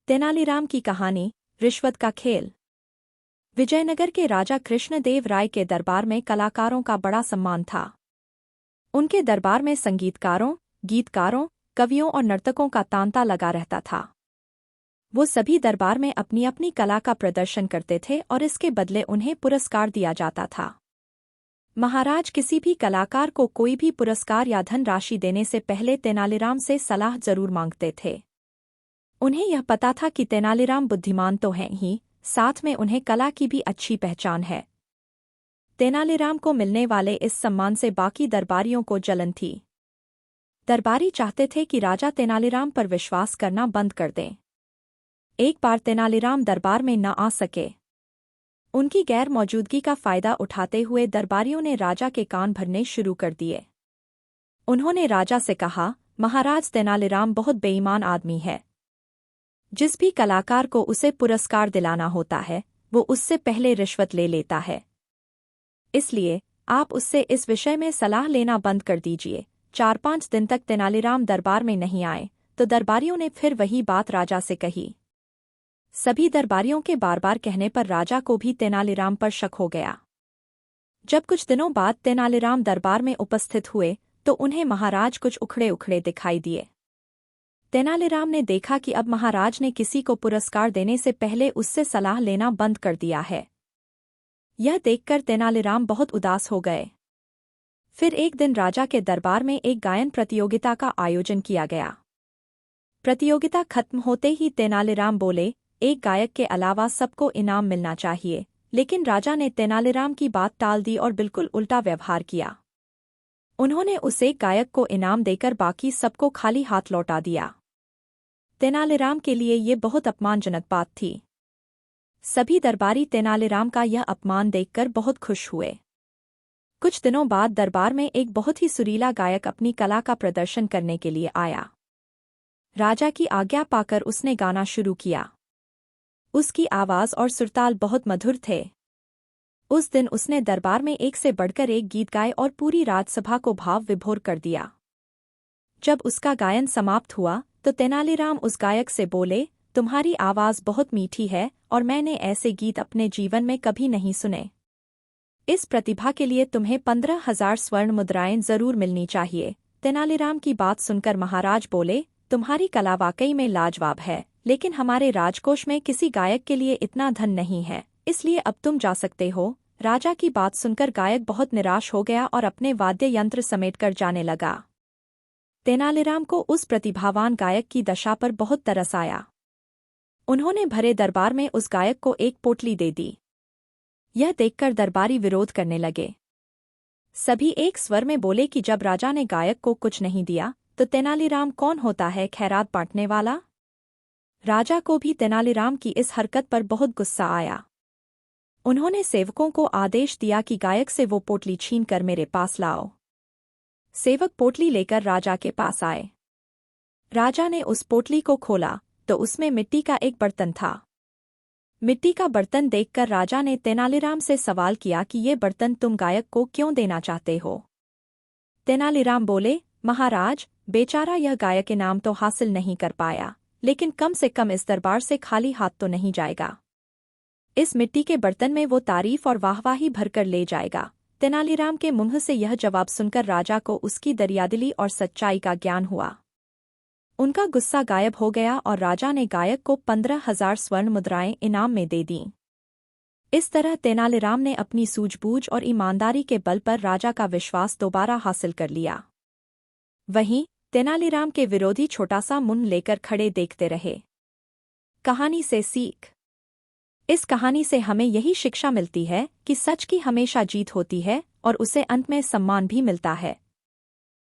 तेनालीराम की कहानी, रिश्वत का खेल। विजयनगर के राजा कृष्णदेव राय के दरबार में कलाकारों का बड़ा सम्मान था। उनके दरबार में संगीतकारों, गीतकारों, कवियों और नर्तकों का तांता लगा रहता था। वो सभी दरबार में अपनी अपनी कला का प्रदर्शन करते थे और इसके बदले उन्हें पुरस्कार दिया जाता था। महाराज किसी भी कलाकार को कोई भी पुरस्कार या धनराशि देने से पहले तेनालीराम से सलाह जरूर मांगते थे। उन्हें यह पता था कि तेनालीराम बुद्धिमान तो हैं ही, साथ में उन्हें कला की भी अच्छी पहचान है। तेनालीराम को मिलने वाले इस सम्मान से बाकी दरबारियों को जलन थी। दरबारी चाहते थे कि राजा तेनालीराम पर विश्वास करना बंद कर दें। एक बार तेनालीराम दरबार में न आ सके। उनकी गैर मौजूदगी का फायदा उठाते हुए दरबारियों ने राजा के कान भरने शुरू कर दिए। उन्होंने राजा से कहा, महाराज तेनालीराम बहुत बेईमान आदमी है। जिस भी कलाकार को उसे पुरस्कार दिलाना होता है, वो उससे पहले रिश्वत ले लेता है। इसलिए आप उससे इस विषय में सलाह लेना बंद कर दीजिए। 4-5 दिन तक तेनालीराम दरबार में नहीं आए तो दरबारियों ने फिर वही बात राजा से कही। सभी दरबारियों के बार बार कहने पर राजा को भी तेनालीराम पर शक हो गया। जब कुछ दिनों बाद तेनालीराम दरबार में उपस्थित हुए तो उन्हें महाराज कुछ उखड़े उखड़े दिखाई दिए। तेनालीराम ने देखा कि अब महाराज ने किसी को पुरस्कार देने से पहले उससे सलाह लेना बंद कर दिया है। यह देखकर तेनालीराम बहुत उदास हो गए। फिर एक दिन राजा के दरबार में एक गायन प्रतियोगिता का आयोजन किया गया। प्रतियोगिता खत्म होते ही तेनालीराम बोले, एक गायक के अलावा सबको इनाम मिलना चाहिए, लेकिन राजा ने तेनालीराम की बात टाल दी और बिल्कुल उल्टा व्यवहार किया। उन्होंने उस एक गायक को इनाम देकर बाकी सबको खाली हाथ लौटा दिया। तेनालीराम के लिए ये बहुत अपमानजनक बात थी। सभी दरबारी तेनालीराम का यह अपमान देखकर बहुत खुश हुए। कुछ दिनों बाद दरबार में एक बहुत ही सुरीला गायक अपनी कला का प्रदर्शन करने के लिए आया। राजा की आज्ञा पाकर उसने गाना शुरू किया। उसकी आवाज़ और सुरताल बहुत मधुर थे। उस दिन उसने दरबार में एक से बढ़कर एक गीत गाए और पूरी राजसभा को भाव विभोर कर दिया। जब उसका गायन समाप्त हुआ तो तेनालीराम उस गायक से बोले, तुम्हारी आवाज़ बहुत मीठी है और मैंने ऐसे गीत अपने जीवन में कभी नहीं सुने। इस प्रतिभा के लिए तुम्हें 15,000 स्वर्ण मुद्राएं जरूर मिलनी चाहिए। तेनालीराम की बात सुनकर महाराज बोले, तुम्हारी कला वाकई में लाजवाब है, लेकिन हमारे राजकोष में किसी गायक के लिए इतना धन नहीं है, इसलिए अब तुम जा सकते हो। राजा की बात सुनकर गायक बहुत निराश हो गया और अपने वाद्य यंत्र समेटकर जाने लगा। तेनालीराम को उस प्रतिभावान गायक की दशा पर बहुत तरस आया। उन्होंने भरे दरबार में उस गायक को एक पोटली दे दी। यह देखकर दरबारी विरोध करने लगे। सभी एक स्वर में बोले कि जब राजा ने गायक को कुछ नहीं दिया तो तेनालीराम कौन होता है खैरात बांटने वाला। राजा को भी तेनालीराम की इस हरकत पर बहुत गुस्सा आया। उन्होंने सेवकों को आदेश दिया कि गायक से वो पोटली छीनकर मेरे पास लाओ। सेवक पोटली लेकर राजा के पास आए। राजा ने उस पोटली को खोला तो उसमें मिट्टी का एक बर्तन था। मिट्टी का बर्तन देखकर राजा ने तेनालीराम से सवाल किया कि ये बर्तन तुम गायक को क्यों देना चाहते हो। तेनालीराम बोले, महाराज, बेचारा यह गायक इनाम तो हासिल नहीं कर पाया, लेकिन कम से कम इस दरबार से खाली हाथ तो नहीं जाएगा। इस मिट्टी के बर्तन में वो तारीफ और वाहवाही भरकर ले जाएगा। तेनालीराम के मुंह से यह जवाब सुनकर राजा को उसकी दरियादिली और सच्चाई का ज्ञान हुआ। उनका गुस्सा गायब हो गया और राजा ने गायक को 15,000 स्वर्ण मुद्राएं इनाम में दे दीं। इस तरह तेनालीराम ने अपनी सूझबूझ और ईमानदारी के बल पर राजा का विश्वास दोबारा हासिल कर लिया। वहीं तेनालीराम के विरोधी छोटा सा मुंह लेकर खड़े देखते रहे। कहानी से सीख। इस कहानी से हमें यही शिक्षा मिलती है कि सच की हमेशा जीत होती है और उसे अंत में सम्मान भी मिलता है।